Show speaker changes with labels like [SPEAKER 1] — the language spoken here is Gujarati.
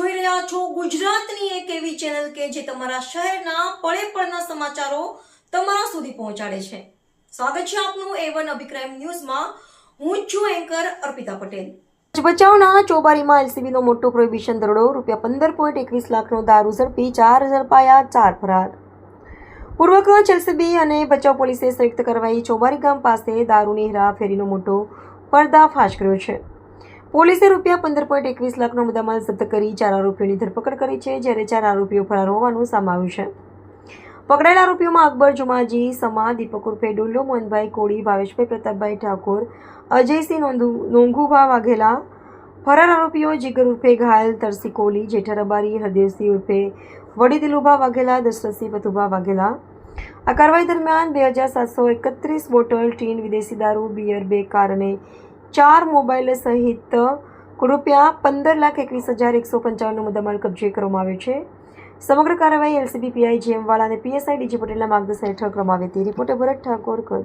[SPEAKER 1] જોઈ રહ્યા છો ગુજરાતની એક એવી ચેનલ કે જે તમારા શહેરના પળે પળના સમાચારો તમારા સુધી પહોંચાડે છે। સ્વાગત છે આપનું A1 અભિક્રાઇમ ન્યૂઝમાં। હું છું એન્કર અર્પિતા પટેલ। બચાવના ચોબારીમાં એલસીબીનો મોટો પ્રોહિબિશન દરોડો, ₹15.21 લાખનો દારૂ ઝડપી 4 ઝડપાયા, 4 ફરાર। પૂર્વ કચ્છ એલસીબી અને બચાવ પોલીસે સંયુક્ત કાર્યવાહી ચોબારી ગામ પાસે દારૂની હેરાફેરીનો મોટો પર્દાફાશ કર્યો છે। પોલીસે ₹15.21 લાખનો મુદ્દામાલ જપ્ત કરી 4 આરોપીઓની ધરપકડ કરી છે, જ્યારે 4 આરોપીઓ ફરાર હોવાનું સામે આવ્યું છે। પકડાયેલા આરોપીઓમાં અકબર જુમાજી સમા, દીપક ઉર્ફે ડોલ્લો, મોહનભાઈ કોળી, ભાવેશભાઈ પ્રતાપભાઈ ઠાકોર, અજયસિંહ નોંઘુભા વાઘેલા। ફરાર આરોપીઓ જીગર ઉર્ફે ઘાયલ, તરસી કોલી, જેઠા રબારી, હરદેવસિંહ ઉર્ફે વડી દિલુભા વાઘેલા, દશરથસિંહ પથુભા વાઘેલા। આ કાર્યવાહી દરમિયાન 2731 બોટલ ટીન વિદેશી દારૂ, બિયર, 2 કાર અને 4 મોબાઈલ સહિત ₹15,21,155નો મુદ્દામાલ કબજે કરવામાં આવ્યો છે। સમગ્ર કાર્યવાહી એલસીબી પીઆઈ જેએમ વાળા અને પીએસઆઈ ડીજી પટેલના માર્ગદર્શન હેઠળ કરવામાં આવી હતી। રિપોર્ટર ભરત ઠાકોર, કચ્છ।